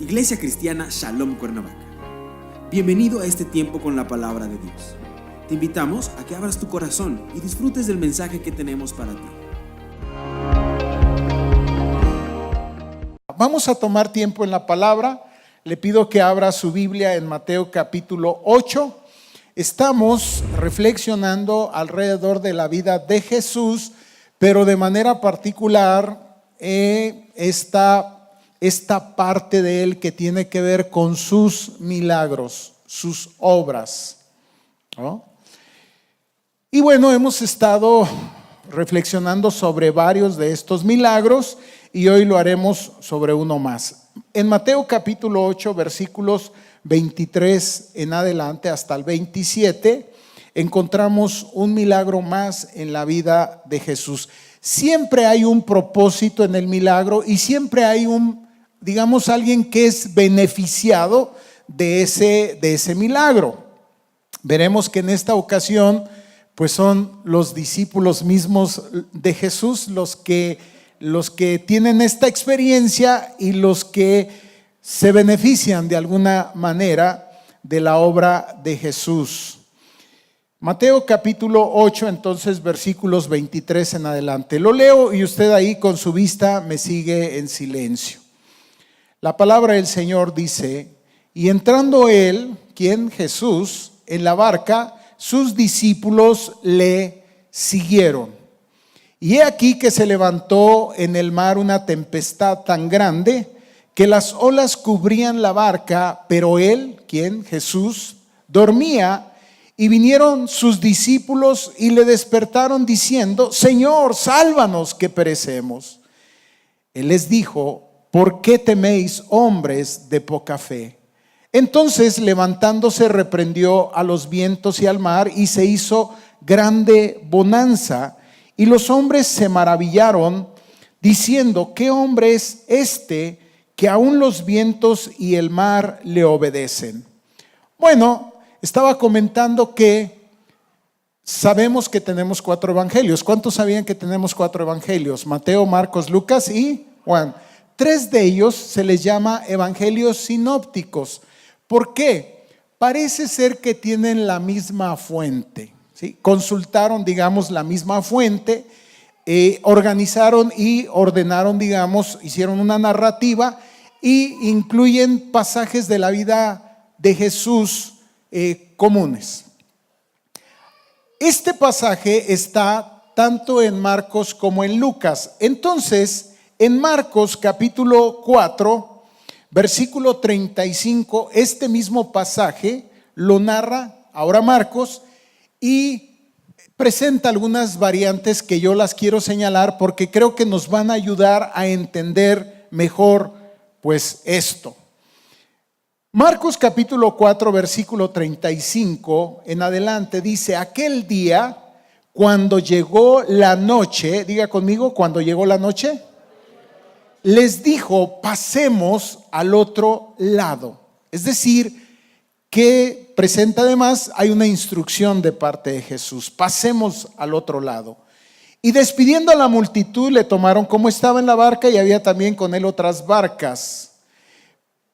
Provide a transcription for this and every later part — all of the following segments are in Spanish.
Iglesia Cristiana Shalom Cuernavaca. Bienvenido a este tiempo con la palabra de Dios. Te invitamos a que abras tu corazón y disfrutes del mensaje que tenemos para ti. Vamos a tomar tiempo en la palabra. Le pido que abra su Biblia en Mateo capítulo 8. Estamos reflexionando alrededor de la vida de Jesús, pero de manera particular esta parte de él que tiene que ver con sus milagros, sus obras, ¿no? Y bueno, hemos estado reflexionando sobre varios de estos milagros y hoy lo haremos sobre uno más. En Mateo capítulo 8, versículos 23 en adelante hasta el 27, encontramos un milagro más en la vida de Jesús. Siempre hay un propósito en el milagro y siempre hay alguien que es beneficiado de ese milagro. Veremos que en esta ocasión, pues son los discípulos mismos de Jesús los que tienen esta experiencia y los que se benefician de alguna manera de la obra de Jesús. Mateo capítulo 8, entonces versículos 23 en adelante. Lo leo y usted ahí con su vista me sigue en silencio. La palabra del Señor dice: y entrando él, ¿quién? Jesús, en la barca, sus discípulos le siguieron. Y he aquí que se levantó en el mar una tempestad tan grande que las olas cubrían la barca, pero él, ¿quién? Jesús, dormía. Y vinieron sus discípulos y le despertaron diciendo: Señor, sálvanos que perecemos. Él les dijo: ¿por qué teméis, hombres de poca fe? Entonces, levantándose, reprendió a los vientos y al mar, y se hizo grande bonanza. Y los hombres se maravillaron, diciendo: ¿qué hombre es este que aún los vientos y el mar le obedecen? Bueno, estaba comentando que sabemos que tenemos 4 evangelios. ¿Cuántos sabían que tenemos 4 evangelios? Mateo, Marcos, Lucas y Juan. 3 de ellos se les llama evangelios sinópticos. ¿Por qué? Parece ser que tienen la misma fuente, ¿sí? Consultaron, la misma fuente, organizaron y ordenaron, hicieron una narrativa y incluyen pasajes de la vida de Jesús comunes. Este pasaje está tanto en Marcos como en Lucas. Entonces, en Marcos capítulo 4, versículo 35, este mismo pasaje lo narra ahora Marcos y presenta algunas variantes que yo las quiero señalar porque creo que nos van a ayudar a entender mejor pues esto. Marcos capítulo 4, versículo 35 en adelante dice: aquel día, cuando llegó la noche, diga conmigo, cuando llegó la noche, les dijo: pasemos al otro lado. Es decir, que presenta además, hay una instrucción de parte de Jesús: pasemos al otro lado. Y despidiendo a la multitud, le tomaron como estaba en la barca, y había también con él otras barcas.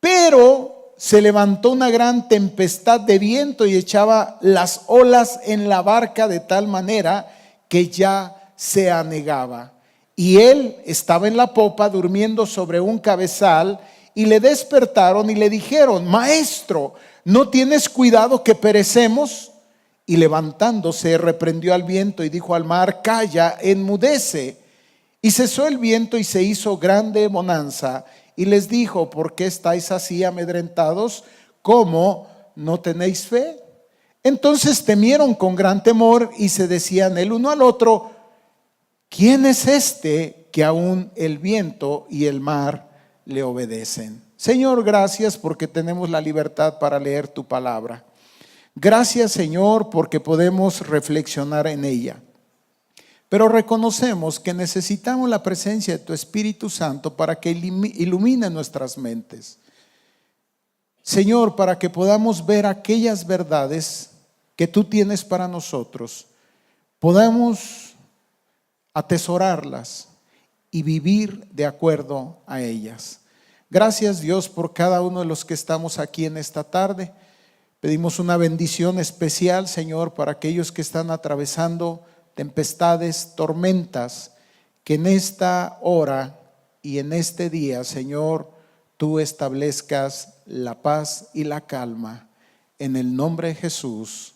Pero se levantó una gran tempestad de viento y echaba las olas en la barca de tal manera que ya se anegaba. Y él estaba en la popa durmiendo sobre un cabezal, y le despertaron y le dijeron: Maestro, ¿no tienes cuidado que perecemos? Y levantándose reprendió al viento y dijo al mar: calla, enmudece. Y cesó el viento y se hizo grande bonanza. Y les dijo: ¿por qué estáis así amedrentados? ¿Cómo no tenéis fe? Entonces temieron con gran temor y se decían el uno al otro: ¿quién es este que aún el viento y el mar le obedecen? Señor, gracias porque tenemos la libertad para leer tu palabra. Gracias, Señor, porque podemos reflexionar en ella. Pero reconocemos que necesitamos la presencia de tu Espíritu Santo para que ilumine nuestras mentes. Señor, para que podamos ver aquellas verdades que tú tienes para nosotros, podamos atesorarlas y vivir de acuerdo a ellas. Gracias, Dios, por cada uno de los que estamos aquí en esta tarde. Pedimos una bendición especial, Señor, para aquellos que están atravesando tempestades, tormentas, que en esta hora y en este día, Señor, tú establezcas la paz y la calma. En el nombre de Jesús.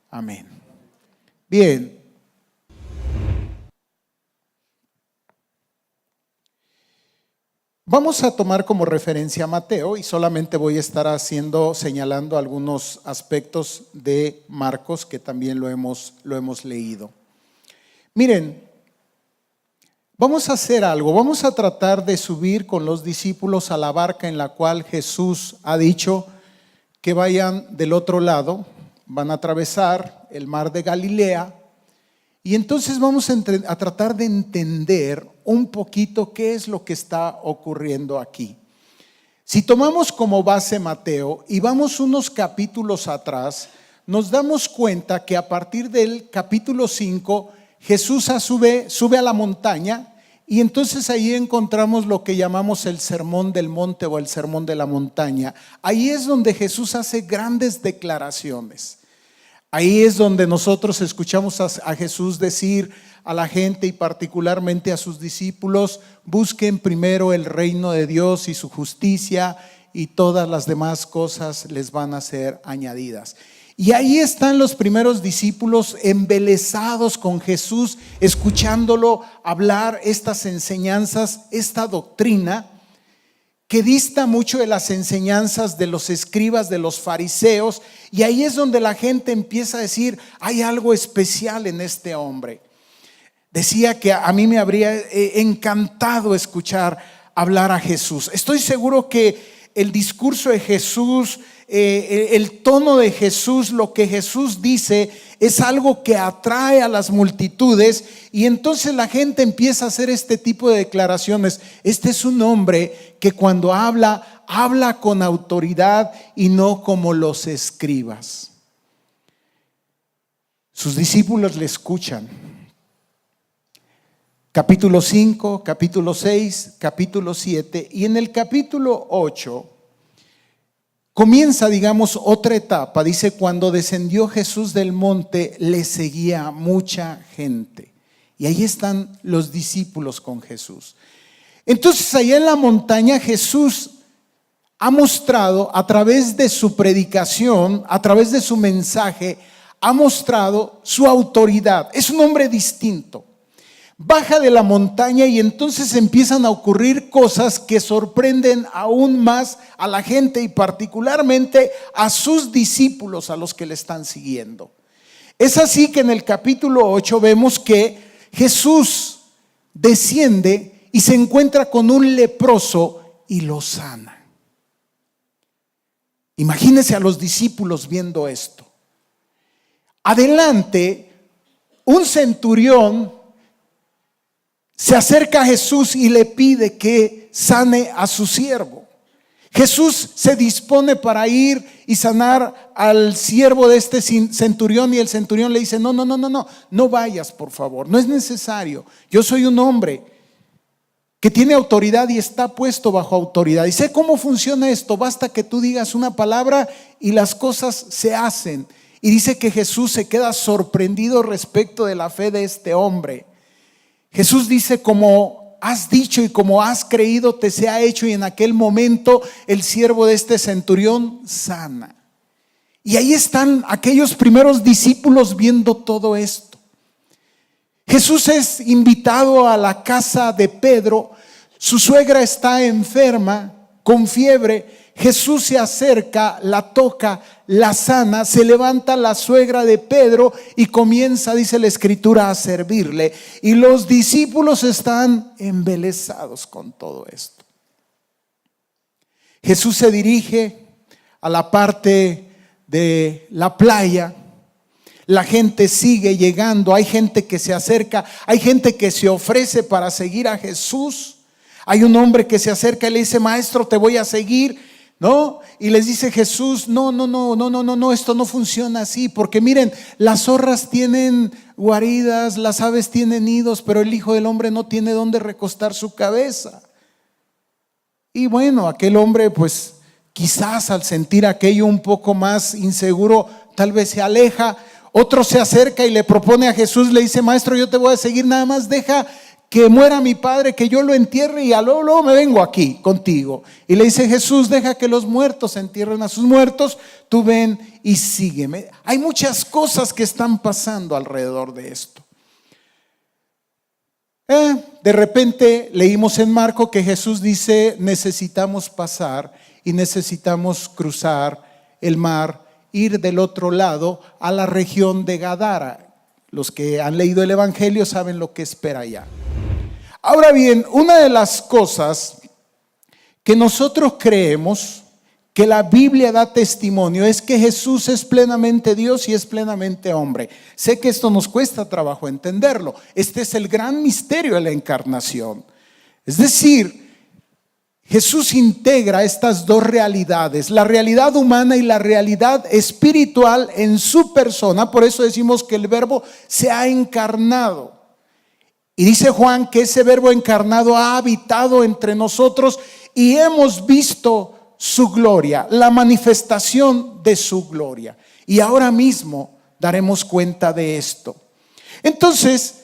Amén. Bien. Vamos a tomar como referencia a Mateo y solamente voy a estar señalando algunos aspectos de Marcos que también lo hemos leído. Miren, vamos a hacer algo, vamos a tratar de subir con los discípulos a la barca en la cual Jesús ha dicho que vayan del otro lado, van a atravesar el mar de Galilea. Y entonces vamos a tratar de entender un poquito qué es lo que está ocurriendo aquí. Si tomamos como base Mateo y vamos unos capítulos atrás, nos damos cuenta que a partir del capítulo 5, Jesús sube a la montaña y entonces ahí encontramos lo que llamamos el sermón del monte o el sermón de la montaña. Ahí es donde Jesús hace grandes declaraciones. Ahí es donde nosotros escuchamos a Jesús decir a la gente y particularmente a sus discípulos: busquen primero el reino de Dios y su justicia y todas las demás cosas les van a ser añadidas. Y ahí están los primeros discípulos embelesados con Jesús, escuchándolo hablar estas enseñanzas, esta doctrina que dista mucho de las enseñanzas de los escribas, de los fariseos, y ahí es donde la gente empieza a decir: hay algo especial en este hombre. Decía que a mí me habría encantado escuchar hablar a Jesús. Estoy seguro que el discurso de Jesús, el tono de Jesús, lo que Jesús dice es algo que atrae a las multitudes, y entonces la gente empieza a hacer este tipo de declaraciones. Este es un hombre que cuando habla con autoridad y no como los escribas. Sus discípulos le escuchan. Capítulo 5, capítulo 6, capítulo 7, y en el capítulo 8 comienza, digamos, otra etapa. Dice: cuando descendió Jesús del monte, le seguía mucha gente. Y ahí están los discípulos con Jesús. Entonces, allá en la montaña, Jesús ha mostrado a través de su predicación, a través de su mensaje, ha mostrado su autoridad. Es un hombre distinto. Baja de la montaña y entonces empiezan a ocurrir cosas que sorprenden aún más a la gente y particularmente a sus discípulos, a los que le están siguiendo. Es así que en el capítulo 8 vemos que Jesús desciende y se encuentra con un leproso y lo sana. Imagínense a los discípulos viendo esto. Adelante, un centurión se acerca a Jesús y le pide que sane a su siervo. Jesús se dispone para ir y sanar al siervo de este centurión, y el centurión le dice: no vayas, por favor, no es necesario. Yo soy un hombre que tiene autoridad y está puesto bajo autoridad. Y sé cómo funciona esto. Basta que tú digas una palabra y las cosas se hacen. Y dice que Jesús se queda sorprendido respecto de la fe de este hombre. Jesús dice: como has dicho y como has creído te sea hecho. Y en aquel momento el siervo de este centurión sana. Y ahí están aquellos primeros discípulos viendo todo esto. Jesús es invitado a la casa de Pedro. Su suegra está enferma, con fiebre. Jesús se acerca, la toca, la sana, se levanta la suegra de Pedro y comienza, dice la escritura, a servirle. Y los discípulos están embelesados con todo esto. Jesús se dirige a la parte de la playa. La gente sigue llegando, hay gente que se acerca, hay gente que se ofrece para seguir a Jesús. Hay un hombre que se acerca y le dice: maestro, te voy a seguir. ¿No? Y les dice Jesús: no, esto no funciona así, porque miren, las zorras tienen guaridas, las aves tienen nidos, pero el Hijo del Hombre no tiene dónde recostar su cabeza. Y bueno, aquel hombre pues quizás al sentir aquello un poco más inseguro, tal vez se aleja. Otro se acerca y le propone a Jesús, le dice: maestro, yo te voy a seguir, nada más deja que muera mi padre, que yo lo entierre y luego me vengo aquí contigo. Y le dice Jesús: deja que los muertos entierren a sus muertos, tú ven y sígueme. Hay muchas cosas que están pasando alrededor de esto. De repente leímos en Marco que Jesús dice: necesitamos pasar y necesitamos cruzar el mar, ir del otro lado a la región de Gadara. Los que han leído el Evangelio saben lo que espera allá. Ahora bien, una de las cosas que nosotros creemos, que la Biblia da testimonio, es que Jesús es plenamente Dios y es plenamente hombre. Sé que esto nos cuesta trabajo entenderlo. Este es el gran misterio de la encarnación. Es decir, Jesús integra estas dos realidades, la realidad humana y la realidad espiritual en su persona. Por eso decimos que el Verbo se ha encarnado. Y dice Juan que ese Verbo encarnado ha habitado entre nosotros y hemos visto su gloria, la manifestación de su gloria. Y ahora mismo daremos cuenta de esto. Entonces,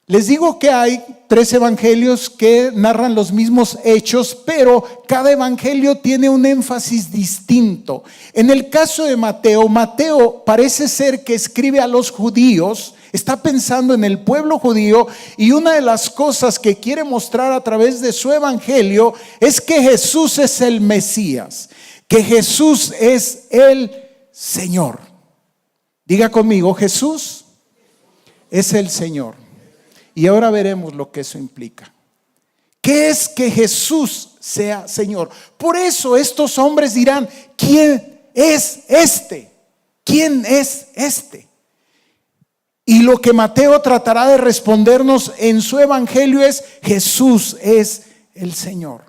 les digo que hay 3 evangelios que narran los mismos hechos, pero cada evangelio tiene un énfasis distinto. En el caso de Mateo, Mateo parece ser que escribe a los judíos, está pensando en el pueblo judío, y una de las cosas que quiere mostrar a través de su evangelio es que Jesús es el Mesías, que Jesús es el Señor. Diga conmigo: Jesús es el Señor. Y ahora veremos lo que eso implica. ¿Qué es que Jesús sea Señor? Por eso estos hombres dirán: ¿quién es este? ¿Quién es este? Y lo que Mateo tratará de respondernos en su evangelio es: Jesús es el Señor.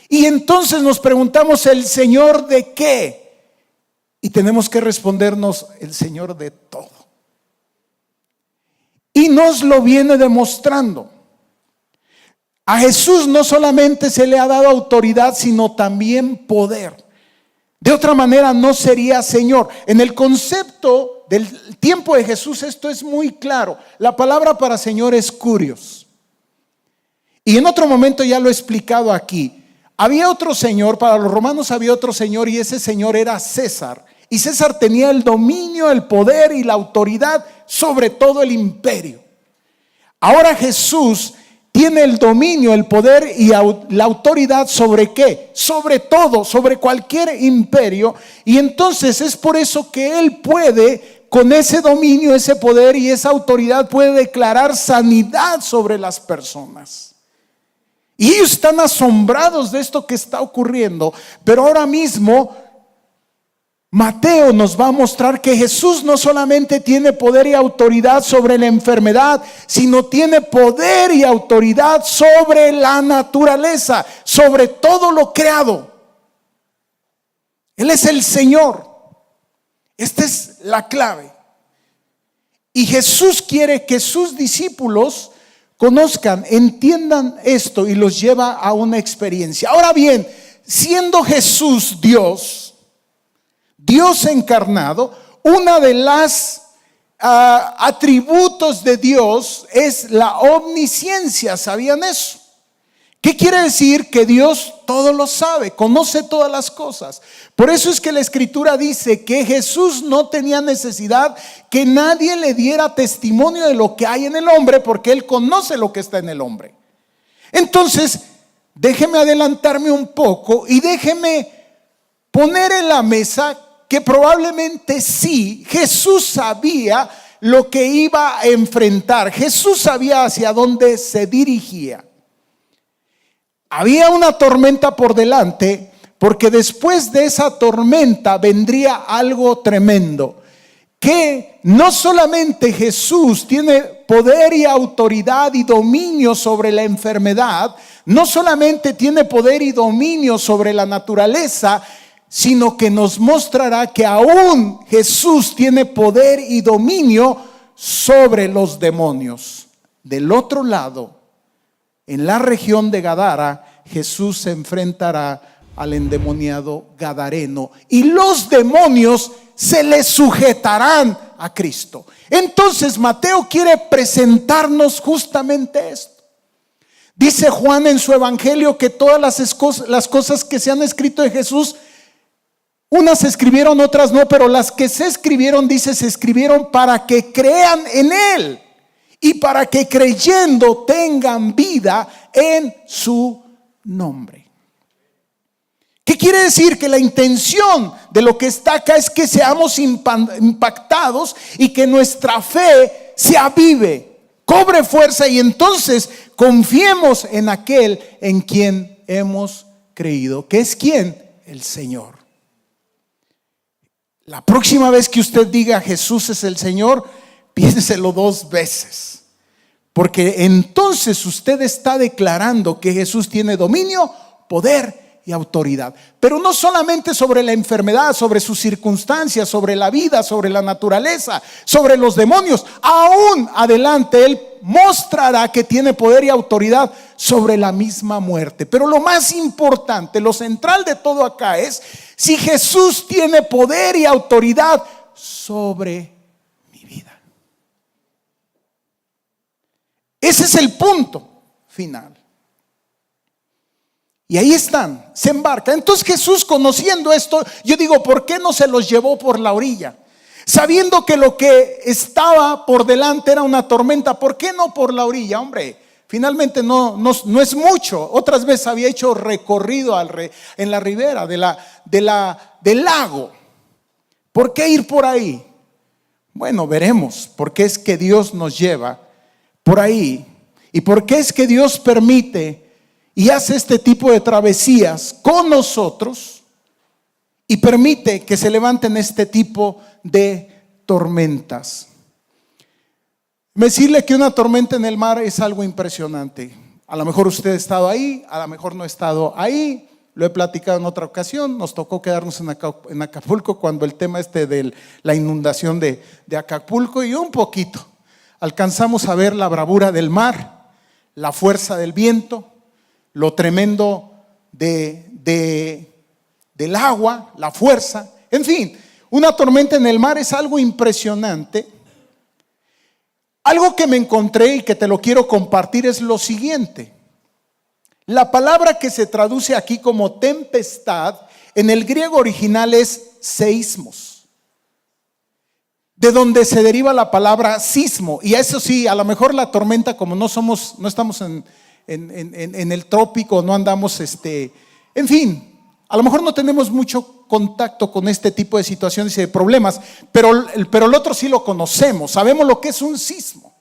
Y entonces nos preguntamos: ¿el Señor de qué? Y tenemos que respondernos: el Señor de todo. Y nos lo viene demostrando. A Jesús no solamente se le ha dado autoridad, sino también poder. De otra manera no sería Señor. En el concepto del tiempo de Jesús esto es muy claro. La palabra para Señor es kurios. Y en otro momento ya lo he explicado aquí. Había otro Señor, para los romanos había otro Señor, y ese Señor era César. Y César tenía el dominio, el poder y la autoridad sobre todo el imperio. Ahora Jesús tiene el dominio, el poder y la autoridad ¿sobre qué? Sobre todo, sobre cualquier imperio. Y entonces es por eso que Él puede, con ese dominio, ese poder y esa autoridad, puede declarar sanidad sobre las personas. Y ellos están asombrados de esto que está ocurriendo. Pero ahora mismo Mateo nos va a mostrar que Jesús no solamente tiene poder y autoridad sobre la enfermedad, sino tiene poder y autoridad sobre la naturaleza, sobre todo lo creado. Él es el Señor. Esta es la clave. Y Jesús quiere que sus discípulos conozcan, entiendan esto, y los lleva a una experiencia. Ahora bien, siendo Jesús Dios encarnado, una de las atributos de Dios es la omnisciencia. ¿Sabían eso? ¿Qué quiere decir? Que Dios todo lo sabe, conoce todas las cosas. Por eso es que la Escritura dice que Jesús no tenía necesidad que nadie le diera testimonio de lo que hay en el hombre, porque Él conoce lo que está en el hombre. Entonces, déjeme adelantarme un poco y déjeme poner en la mesa que probablemente sí, Jesús sabía lo que iba a enfrentar. Jesús sabía hacia dónde se dirigía. Había una tormenta por delante, porque después de esa tormenta vendría algo tremendo. Que no solamente Jesús tiene poder y autoridad y dominio sobre la enfermedad, no solamente tiene poder y dominio sobre la naturaleza, sino que nos mostrará que aún Jesús tiene poder y dominio sobre los demonios. Del otro lado, en la región de Gadara, Jesús se enfrentará al endemoniado gadareno y los demonios se le sujetarán a Cristo. Entonces Mateo quiere presentarnos justamente esto. Dice Juan en su evangelio que todas las cosas que se han escrito de Jesús, unas se escribieron, otras no, pero las que se escribieron, dice, se escribieron para que crean en Él y para que creyendo tengan vida en su nombre. ¿Qué quiere decir? Que la intención de lo que está acá es que seamos impactados y que nuestra fe se avive, cobre fuerza y entonces confiemos en aquel en quien hemos creído. ¿Qué es quién? El Señor. La próxima vez que usted diga Jesús es el Señor, piénselo 2 veces, porque entonces usted está declarando que Jesús tiene dominio, poder y autoridad, pero no solamente sobre la enfermedad, sobre sus circunstancias, sobre la vida, sobre la naturaleza, sobre los demonios. Aún adelante Él mostrará que tiene poder y autoridad sobre la misma muerte. Pero lo más importante, lo central de todo acá es si Jesús tiene poder y autoridad sobre mi vida. Ese es el punto final. Y ahí están, se embarca. Entonces Jesús, conociendo esto, yo digo, ¿por qué no se los llevó por la orilla? Sabiendo que lo que estaba por delante era una tormenta, ¿por qué no por la orilla? Hombre, finalmente no es mucho. Otras veces había hecho recorrido en la ribera del lago. ¿Por qué ir por ahí? Bueno, veremos por qué es que Dios nos lleva por ahí y por qué es que Dios permite y hace este tipo de travesías con nosotros y permite que se levanten este tipo de tormentas. Decirle que una tormenta en el mar es algo impresionante. A lo mejor usted ha estado ahí, a lo mejor no ha estado ahí. Lo he platicado en otra ocasión. Nos tocó quedarnos en Acapulco cuando el tema de la inundación de Acapulco, y un poquito alcanzamos a ver la bravura del mar, la fuerza del viento, lo tremendo del agua, la fuerza, en fin, una tormenta en el mar es algo impresionante. Algo que me encontré y que te lo quiero compartir es lo siguiente. La palabra que se traduce aquí como tempestad, en el griego original es seismos, de donde se deriva la palabra sismo. Y eso sí, a lo mejor la tormenta, como no estamos en el trópico, no andamos en fin, a lo mejor no tenemos mucho contacto con este tipo de situaciones y de problemas, pero el otro sí lo conocemos, sabemos lo que es un sismo.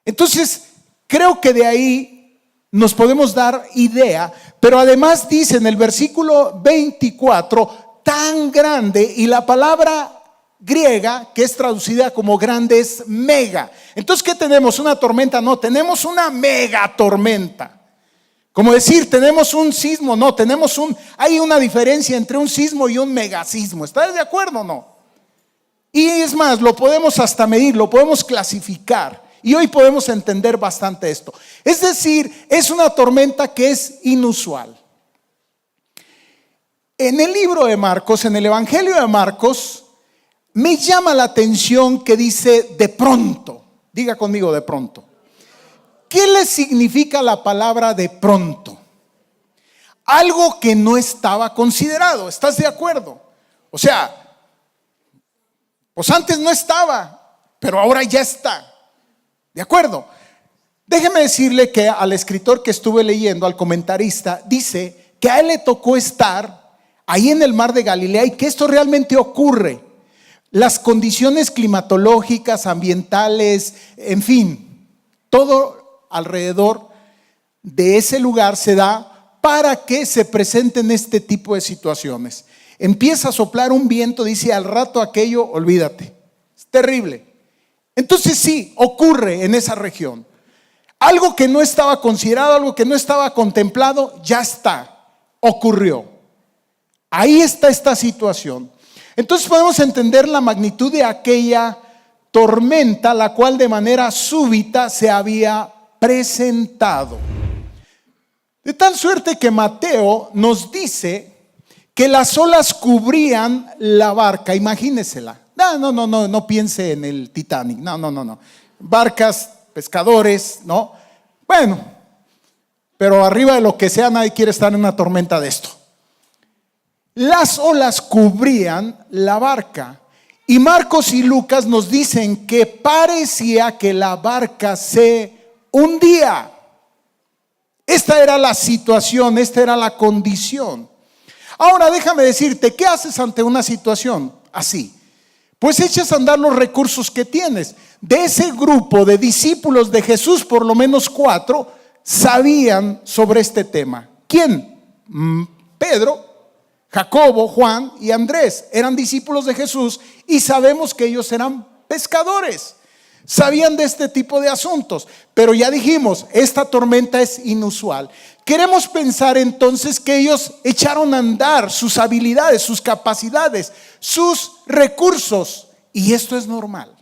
Entonces creo que de ahí nos podemos dar idea, pero además dice en el versículo 24, tan grande, y la palabra griega que es traducida como grande es mega. Entonces, ¿qué tenemos? ¿Una tormenta? No, tenemos una mega tormenta. Como decir, tenemos un sismo. No, hay una diferencia entre un sismo y un megasismo. ¿Estás de acuerdo o no? Y es más, lo podemos hasta medir, lo podemos clasificar. Y hoy podemos entender bastante esto. Es decir, es una tormenta que es inusual. En el libro de Marcos, en el Evangelio de Marcos, me llama la atención que dice de pronto. Diga conmigo, de pronto. ¿Qué le significa la palabra de pronto? Algo que no estaba considerado. ¿Estás de acuerdo? O sea, pues antes no estaba, pero ahora ya está. ¿De acuerdo? Déjeme decirle que al escritor que estuve leyendo, al comentarista, dice que a él le tocó estar ahí en el mar de Galilea y que esto realmente ocurre. Las condiciones climatológicas, ambientales, en fin, todo alrededor de ese lugar se da para que se presenten este tipo de situaciones. Empieza a soplar un viento, dice, al rato aquello, olvídate, es terrible. Entonces sí, ocurre en esa región. Algo que no estaba considerado, algo que no estaba contemplado, ya está, ocurrió. Ahí está esta situación. Entonces podemos entender la magnitud de aquella tormenta, la cual de manera súbita se había presentado. De tal suerte que Mateo nos dice que las olas cubrían la barca. Imagínesela. No piense en el Titanic. No. Barcas, pescadores, ¿no? Bueno, pero arriba de lo que sea, nadie quiere estar en una tormenta de esto. Las olas cubrían la barca. Y Marcos y Lucas nos dicen que parecía que la barca se hundía. Esta era la situación, esta era la condición. Ahora déjame decirte, ¿qué haces ante una situación así? Pues echas a andar los recursos que tienes. De ese grupo de discípulos de Jesús, por lo menos 4 sabían sobre este tema. ¿Quién? Pedro, Jacobo, Juan y Andrés. Eran discípulos de Jesús y sabemos que ellos eran pescadores. Sabían de este tipo de asuntos, pero ya dijimos, esta tormenta es inusual. Queremos pensar entonces que ellos echaron a andar sus habilidades, sus capacidades, sus recursos, y esto es normal.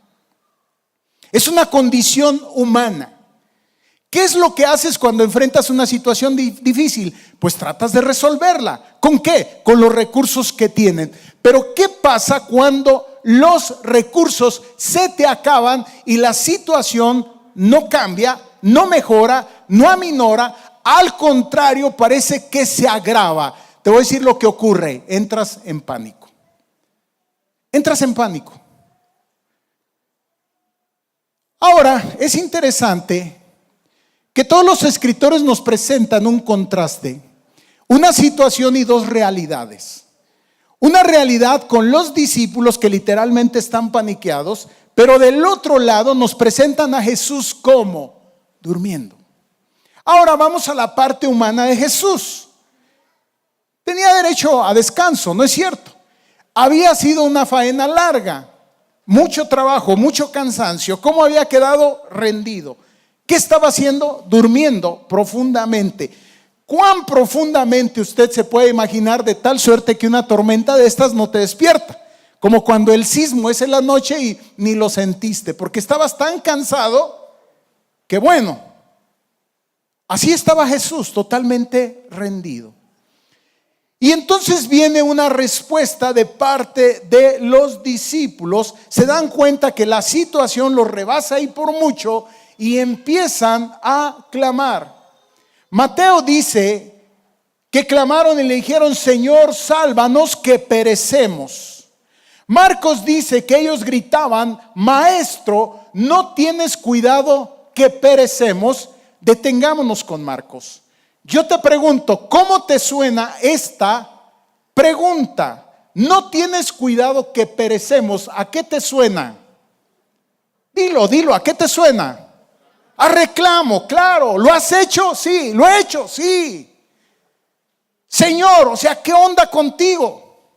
Es una condición humana. ¿Qué es lo que haces cuando enfrentas una situación difícil? Pues tratas de resolverla. ¿Con qué? Con los recursos que tienen. Pero ¿qué pasa cuando los recursos se te acaban y la situación no cambia, no mejora, no aminora? Al contrario, parece que se agrava. Te voy a decir lo que ocurre. Entras en pánico. Entras en pánico. Ahora, es interesante que todos los escritores nos presentan un contraste, una situación y 2 realidades. Una realidad con los discípulos que literalmente están paniqueados, pero del otro lado nos presentan a Jesús como durmiendo. Ahora vamos a la parte humana de Jesús. Tenía derecho a descanso, ¿no es cierto? Había sido una faena larga, mucho trabajo, mucho cansancio. ¿Cómo había quedado? Rendido. ¿Qué estaba haciendo? Durmiendo profundamente. ¿Cuán profundamente usted se puede imaginar, de tal suerte que una tormenta de estas no te despierta? Como cuando el sismo es en la noche y ni lo sentiste, porque estabas tan cansado que bueno, así estaba Jesús, totalmente rendido. Y entonces viene una respuesta de parte de los discípulos. Se dan cuenta que la situación los rebasa y por mucho, y empiezan a clamar. Mateo dice que clamaron y le dijeron: Señor, sálvanos que perecemos. Marcos dice que ellos gritaban: Maestro, ¿no tienes cuidado que perecemos? Detengámonos con Marcos. Yo te pregunto, ¿cómo te suena esta pregunta? ¿No tienes cuidado que perecemos? ¿A qué te suena? Dilo, ¿a qué te suena? A reclamo, claro. ¿Lo has hecho? Sí. ¿Lo he hecho? Sí. Señor, o sea, ¿qué onda contigo?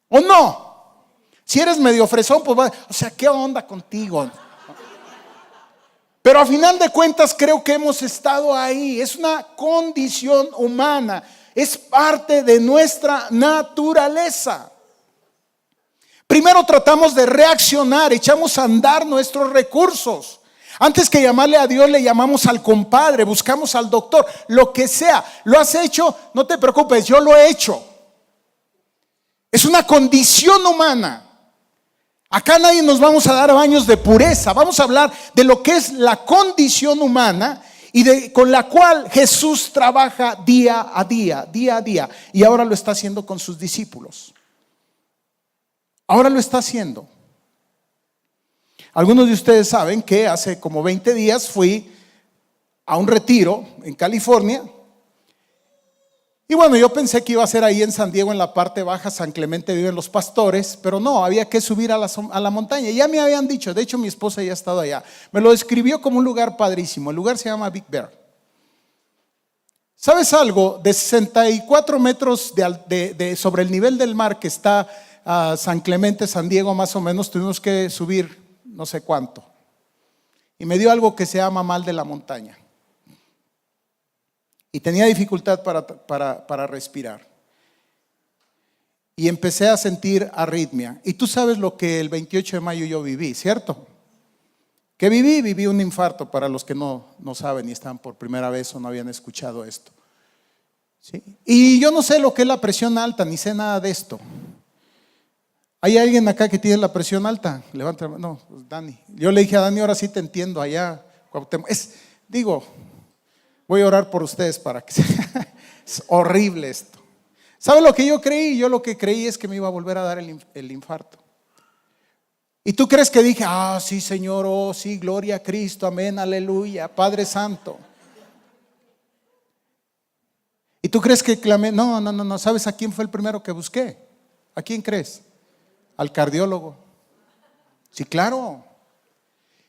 ¿O no? Si eres medio fresón, pues o sea, ¿qué onda contigo? Pero a final de cuentas creo que hemos estado ahí. Es una condición humana. Es parte de nuestra naturaleza. Primero tratamos de reaccionar, echamos a andar nuestros recursos. Antes que llamarle a Dios, le llamamos al compadre, buscamos al doctor, lo que sea. ¿Lo has hecho? No te preocupes, yo lo he hecho. Es una condición humana. Acá nadie nos vamos a dar baños de pureza. Vamos a hablar de lo que es la condición humana y con la cual Jesús trabaja día a día. Y ahora lo está haciendo con sus discípulos. Ahora lo está haciendo. Algunos de ustedes saben que hace como 20 días fui a un retiro en California. Y bueno, yo pensé que iba a ser ahí en San Diego, en la parte baja. San Clemente viven los pastores, pero no, había que subir a la montaña. Ya me habían dicho, de hecho mi esposa ya ha estado allá. Me lo describió como un lugar padrísimo. El lugar se llama Big Bear. ¿Sabes algo? De 64 metros sobre el nivel del mar que está San Clemente, San Diego más o menos, tuvimos que subir no sé cuánto. Y me dio algo que se llama mal de la montaña. Y tenía dificultad para respirar. Y empecé a sentir arritmia. Y tú sabes lo que el 28 de mayo yo viví, ¿cierto? ¿Qué viví? Viví un infarto, para los que no saben y están por primera vez o no habían escuchado esto. ¿Sí? Y yo no sé lo que es la presión alta, ni sé nada de esto. ¿Hay alguien acá que tiene la presión alta? Levanta la mano. No, pues Dani. Yo le dije a Dani, ahora sí te entiendo allá. Voy a orar por ustedes para que es horrible esto. ¿Sabe lo que yo creí? Yo lo que creí es que me iba a volver a dar el infarto. ¿Y tú crees que dije, sí Señor, oh sí, gloria a Cristo, amén, aleluya, Padre Santo? ¿Y tú crees que clamé? No, ¿sabes a quién fue el primero que busqué? ¿A quién crees? Al cardiólogo. Sí, claro.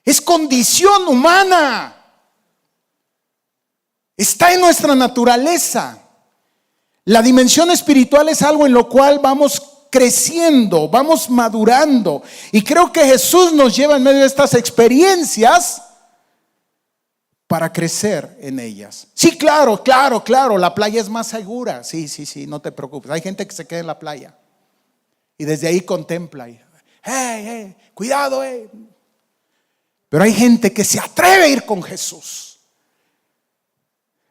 Es condición humana. Está en nuestra naturaleza. La dimensión espiritual es algo en lo cual vamos creciendo, vamos madurando. Y creo que Jesús nos lleva en medio de estas experiencias para crecer en ellas. Sí, claro, la playa es más segura. Sí, no te preocupes. Hay gente que se queda en la playa y desde ahí contempla. Hey, cuidado, Pero hay gente que se atreve a ir con Jesús.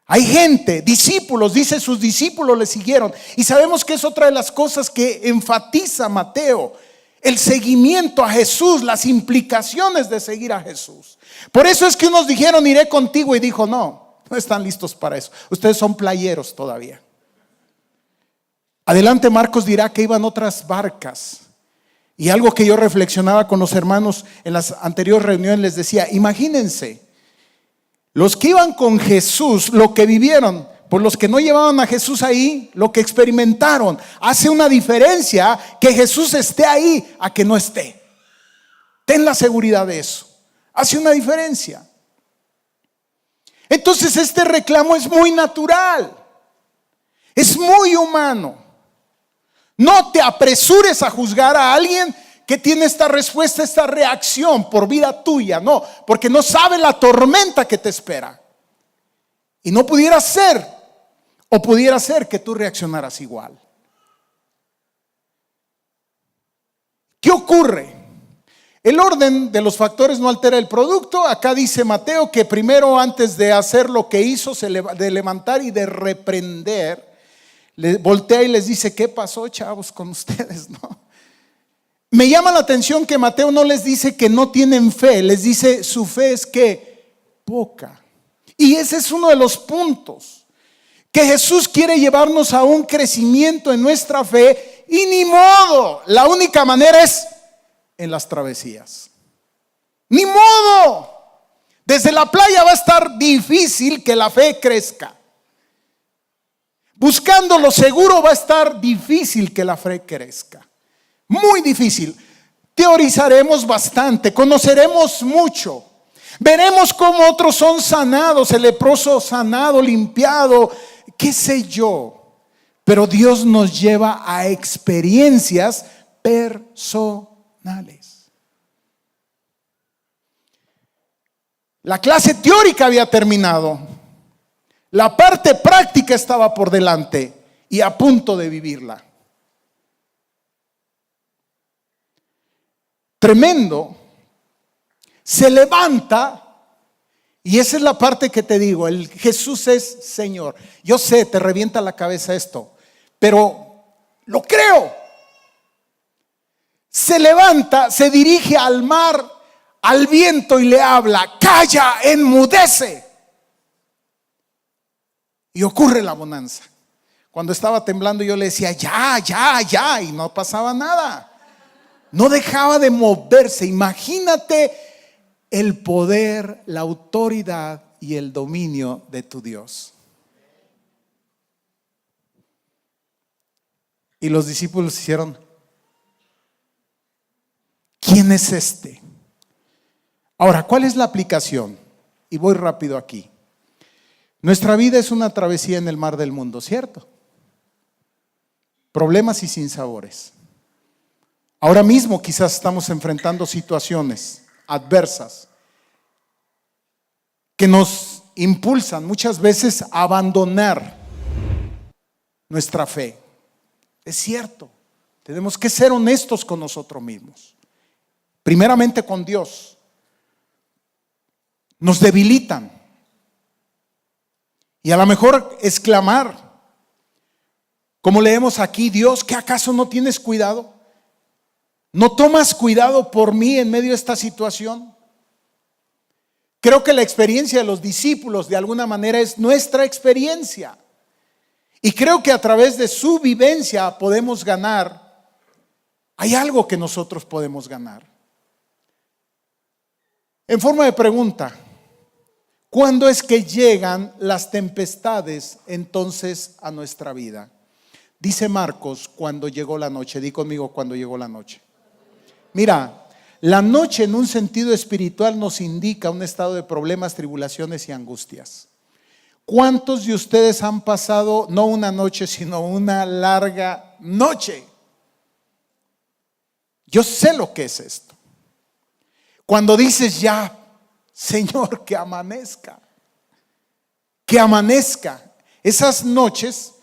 Hay gente, discípulos, dice sus discípulos le siguieron. Y sabemos que es otra de las cosas que enfatiza Mateo. El seguimiento a Jesús, las implicaciones de seguir a Jesús. Por eso es que unos dijeron, iré contigo. Y dijo, no están listos para eso. Ustedes son playeros todavía. Adelante Marcos dirá que iban otras barcas. Y algo que yo reflexionaba con los hermanos en las anteriores reuniones, les decía, imagínense, los que iban con Jesús, lo que vivieron, por los que no llevaban a Jesús ahí, lo que experimentaron, hace una diferencia que Jesús esté ahí a que no esté. Ten la seguridad de eso. Hace una diferencia. Entonces este reclamo es muy natural, es muy humano. No te apresures a juzgar a alguien que tiene esta respuesta, esta reacción por vida tuya. No, porque no sabe la tormenta que te espera. Y no pudiera ser, o pudiera ser que tú reaccionaras igual. ¿Qué ocurre? El orden de los factores no altera el producto. Acá dice Mateo que primero, antes de hacer lo que hizo, de levantar y de reprender, le voltea y les dice, ¿qué pasó, chavos, con ustedes? No. Me llama la atención que Mateo no les dice que no tienen fe, les dice su fe es que poca. Y ese es uno de los puntos, que Jesús quiere llevarnos a un crecimiento en nuestra fe y ni modo, la única manera es en las travesías. Ni modo, desde la playa va a estar difícil que la fe crezca. Buscando lo seguro va a estar difícil que la fe crezca. Muy difícil. Teorizaremos bastante, conoceremos mucho, veremos cómo otros son sanados, el leproso sanado, limpiado, qué sé yo. Pero Dios nos lleva a experiencias personales. La clase teórica había terminado, la parte práctica estaba por delante y a punto de vivirla. Tremendo, se levanta, y esa es la parte que te digo, el Jesús es Señor. Yo sé, te revienta la cabeza esto, pero lo creo. Se levanta, se dirige al mar, al viento y le habla, calla, enmudece. Y ocurre la bonanza. Cuando estaba temblando yo le decía, ya, y no pasaba nada. No dejaba de moverse. Imagínate el poder, la autoridad y el dominio de tu Dios. Y los discípulos hicieron, ¿quién es este? Ahora, ¿cuál es la aplicación? Y voy rápido aquí. Nuestra vida es una travesía en el mar del mundo, ¿cierto? Problemas y sinsabores. Ahora mismo quizás estamos enfrentando situaciones adversas que nos impulsan muchas veces a abandonar nuestra fe. Es cierto, tenemos que ser honestos con nosotros mismos. Primeramente con Dios. Nos debilitan. Y a lo mejor exclamar, Como leemos aquí, Dios, ¿qué acaso no tienes cuidado? ¿No tomas cuidado por mí en medio de esta situación? Creo que la experiencia de los discípulos de alguna manera es nuestra experiencia. Y creo que a través de su vivencia podemos ganar. Hay algo que nosotros podemos ganar. En forma de pregunta, ¿cuándo es que llegan las tempestades entonces a nuestra vida? Dice Marcos, cuando llegó la noche. Di conmigo, cuando llegó la noche. Mira, la noche en un sentido espiritual nos indica un estado de problemas, tribulaciones y angustias. ¿Cuántos de ustedes han pasado no una noche, sino una larga noche? Yo sé lo que es esto. Cuando dices ya, Señor, que amanezca. Que amanezca. Esas noches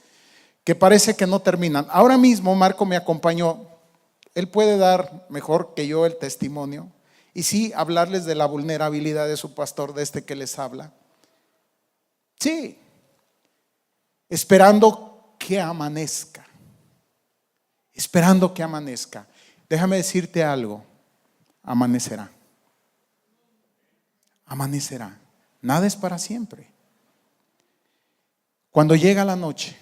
que parece que no terminan. Ahora mismo Marco me acompañó. Él puede dar mejor que yo el testimonio y sí hablarles de la vulnerabilidad de su pastor, de este que les habla. Sí, esperando que amanezca. Esperando que amanezca. Déjame decirte algo. Amanecerá. Amanecerá. Nada es para siempre. Cuando llega la noche,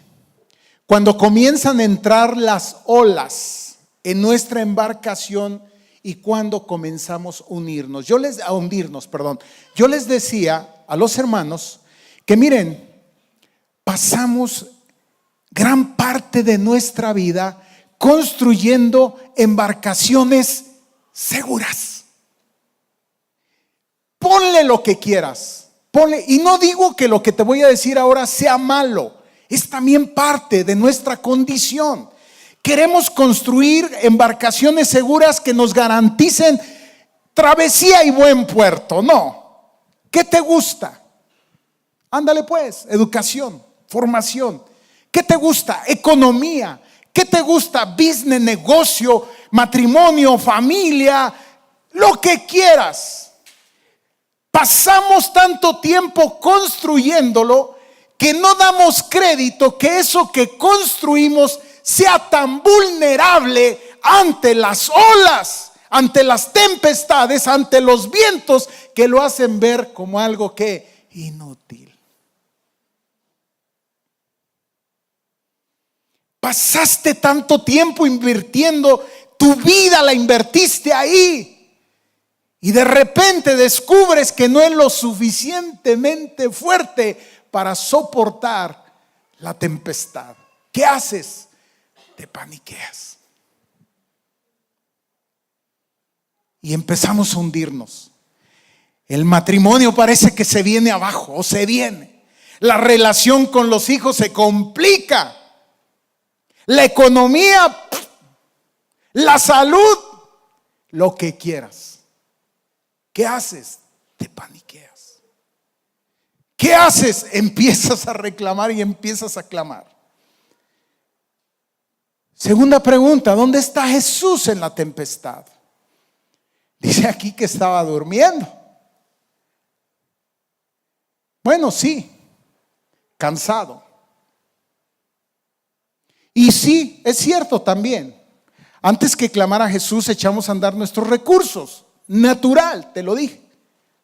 cuando comienzan a entrar las olas en nuestra embarcación y cuando comenzamos a hundirnos. Yo les decía a los hermanos que miren, pasamos gran parte de nuestra vida construyendo embarcaciones seguras. Ponle lo que quieras, ponle, y no digo que lo que te voy a decir ahora sea malo, es también parte de nuestra condición. Queremos construir embarcaciones seguras que nos garanticen travesía y buen puerto. No. ¿Qué te gusta? Ándale pues, educación, formación. ¿Qué te gusta? Economía. ¿Qué te gusta? Business, negocio, matrimonio, familia, lo que quieras. Pasamos tanto tiempo construyéndolo que no damos crédito que eso que construimos sea tan vulnerable ante las olas, ante las tempestades, ante los vientos, que lo hacen ver como algo que inútil. Pasaste tanto tiempo invirtiendo, tu vida la invertiste ahí y de repente descubres que no es lo suficientemente fuerte para soportar la tempestad. ¿Qué haces? Te paniqueas y empezamos a hundirnos. El matrimonio parece que se viene abajo o se viene. La relación con los hijos se complica. La economía, la salud, lo que quieras. ¿Qué haces? Te paniqueas. ¿Qué haces? Empiezas a reclamar y empiezas a clamar. Segunda pregunta, ¿dónde está Jesús en la tempestad? Dice aquí que estaba durmiendo. Bueno, sí, cansado. Y sí, es cierto también. Antes que clamar a Jesús, echamos a andar nuestros recursos. Natural, te lo dije.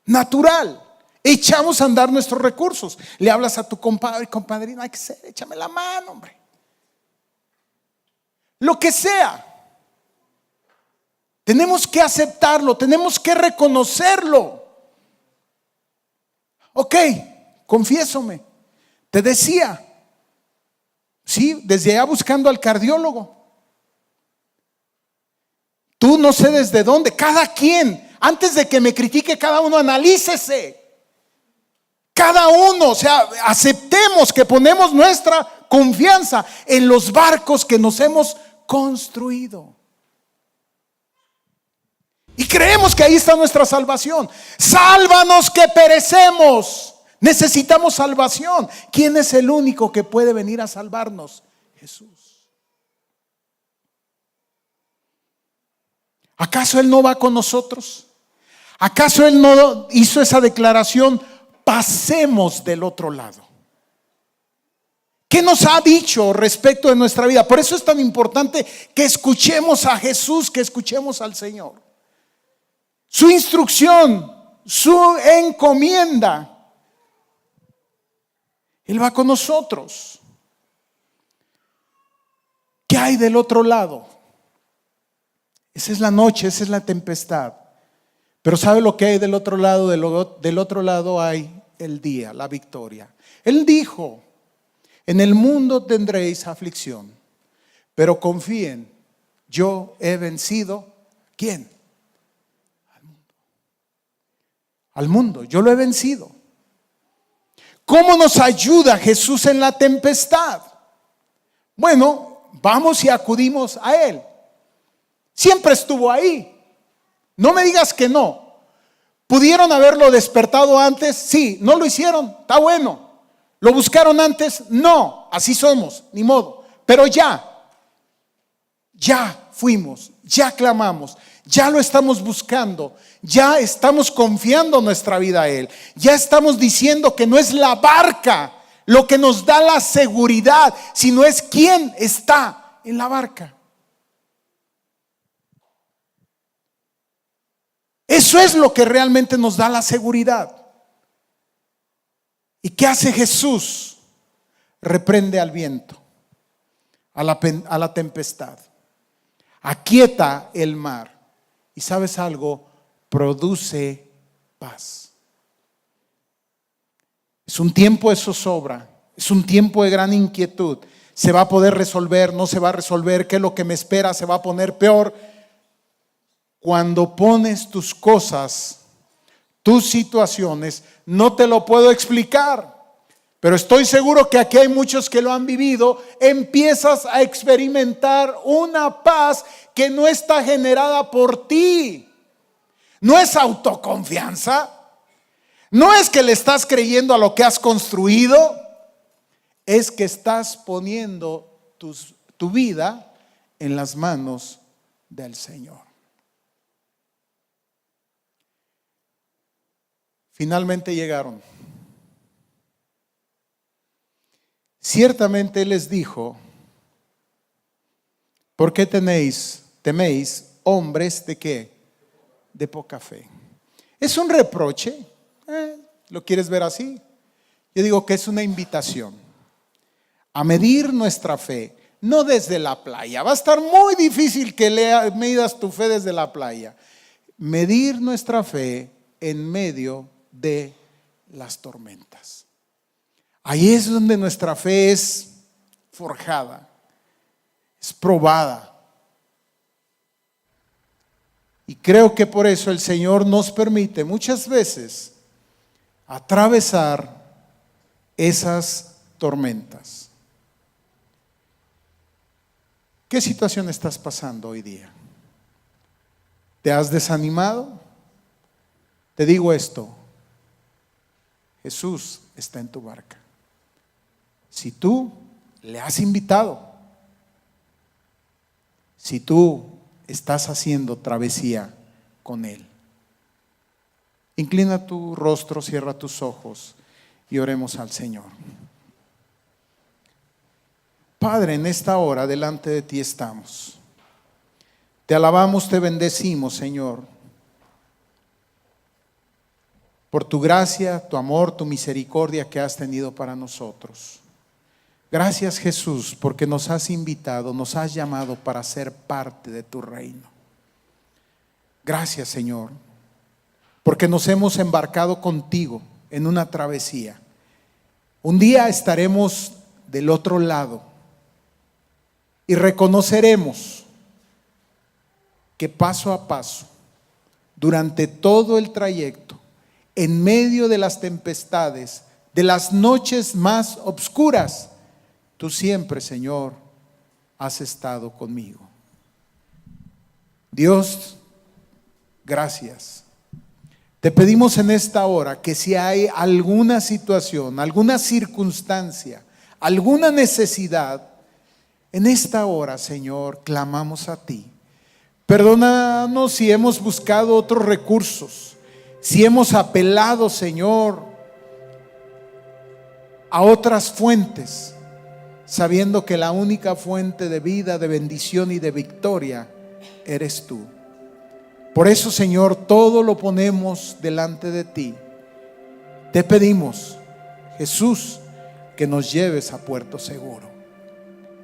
Natural. Echamos a andar nuestros recursos. Le hablas a tu compadre, compadrina, hay que ser, échame la mano, hombre. Lo que sea. Tenemos que aceptarlo, tenemos que reconocerlo. Ok, confiésome. Te decía, sí, desde allá buscando al cardiólogo. Tú no sé desde dónde, cada quien, antes de que me critique, cada uno analícese. Cada uno, o sea, aceptemos que ponemos nuestra confianza en los barcos que nos hemos construido. Y creemos que ahí está nuestra salvación. Sálvanos que perecemos. Necesitamos salvación. ¿Quién es el único que puede venir a salvarnos? Jesús. ¿Acaso Él no va con nosotros? ¿Acaso Él no hizo esa declaración? Pasemos del otro lado. ¿Qué nos ha dicho respecto de nuestra vida? Por eso es tan importante que escuchemos a Jesús, que escuchemos al Señor. Su instrucción, su encomienda. Él va con nosotros. ¿Qué hay del otro lado? Esa es la noche, esa es la tempestad. Pero ¿sabe lo que hay del otro lado? Del otro lado hay el día, la victoria. Él dijo: en el mundo tendréis aflicción, pero confíen, yo he vencido. ¿Quién? Al mundo, yo lo he vencido. ¿Cómo nos ayuda Jesús en la tempestad? Bueno, vamos y acudimos a Él. Siempre estuvo ahí. No me digas que no. ¿Pudieron haberlo despertado antes? Sí. ¿No lo hicieron? Está bueno. ¿Lo buscaron antes? No. Así somos, ni modo. Pero ya fuimos, ya clamamos, ya lo estamos buscando, ya estamos confiando nuestra vida a Él. Ya estamos diciendo que no es la barca lo que nos da la seguridad, sino es quién está en la barca. Eso es lo que realmente nos da la seguridad. ¿Y qué hace Jesús? Reprende al viento, a la tempestad, aquieta el mar. Y ¿sabes algo? Produce paz. Es un tiempo de zozobra, es un tiempo de gran inquietud. ¿Se va a poder resolver? ¿No se va a resolver? ¿Qué es lo que me espera? ¿Se va a poner peor? Cuando pones tus cosas, tus situaciones, no te lo puedo explicar, pero estoy seguro que aquí hay muchos que lo han vivido. Empiezas a experimentar una paz que no está generada por ti. No es autoconfianza, no es que le estás creyendo a lo que has construido, es que estás poniendo tu vida en las manos del Señor. Finalmente llegaron. Ciertamente Él les dijo: ¿por qué teméis, hombres de qué? De poca fe. ¿Es un reproche? ¿Lo quieres ver así? Yo digo que es una invitación a medir nuestra fe, no desde la playa. Va a estar muy difícil que midas tu fe desde la playa. Medir nuestra fe en medio de las tormentas. Ahí es donde nuestra fe es forjada, es probada. Y creo que por eso el Señor nos permite muchas veces atravesar esas tormentas. ¿Qué situación estás pasando hoy día? ¿Te has desanimado? Te digo esto: Jesús está en tu barca. Si tú le has invitado, si tú estás haciendo travesía con Él. Inclina tu rostro, cierra tus ojos y oremos al Señor. Padre, en esta hora delante de ti estamos. Te alabamos, te bendecimos, Señor, por tu gracia, tu amor, tu misericordia que has tenido para nosotros. Gracias, Jesús, porque nos has invitado, nos has llamado para ser parte de tu reino. Gracias, Señor, porque nos hemos embarcado contigo en una travesía. Un día estaremos del otro lado y reconoceremos que paso a paso, durante todo el trayecto, en medio de las tempestades, de las noches más oscuras, tú siempre, Señor, has estado conmigo. Dios, gracias. Te pedimos en esta hora que si hay alguna situación, alguna circunstancia, alguna necesidad, en esta hora, Señor, clamamos a ti. Perdónanos si hemos buscado otros recursos, si hemos apelado, Señor, a otras fuentes. sabiendo que la única fuente de vida, de bendición y de victoria eres tú. Por eso, Señor, todo lo ponemos delante de ti. Te pedimos, Jesús, que nos lleves a puerto seguro.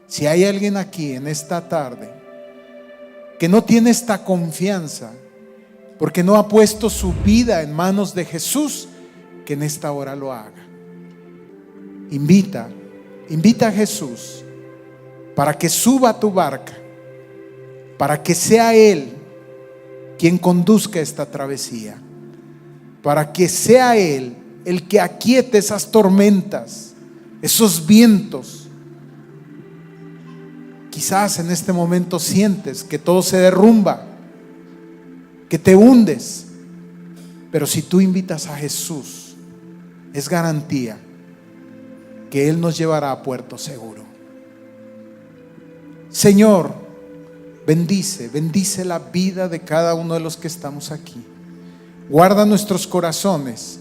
Si hay alguien aquí en esta tarde que no tiene esta confianza, porque no ha puesto su vida en manos de Jesús, que en esta hora lo haga. Invita a Jesús para que suba a tu barca, para que sea Él quien conduzca esta travesía, para que sea Él el que aquiete esas tormentas, esos vientos. Quizás en este momento sientes que todo se derrumba, que te hundes, pero si tú invitas a Jesús, es garantía que Él nos llevará a puerto seguro. Señor, bendice la vida de cada uno de los que estamos aquí. Guarda nuestros corazones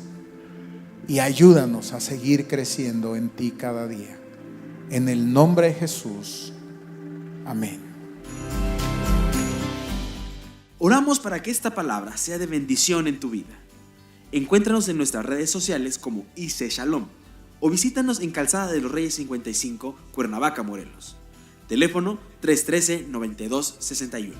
y ayúdanos a seguir creciendo en ti cada día. En el nombre de Jesús. Amén. Oramos para que esta palabra sea de bendición en tu vida. Encuéntranos en nuestras redes sociales como IC Shalom o visítanos en Calzada de los Reyes 55, Cuernavaca, Morelos. Teléfono 313-9261.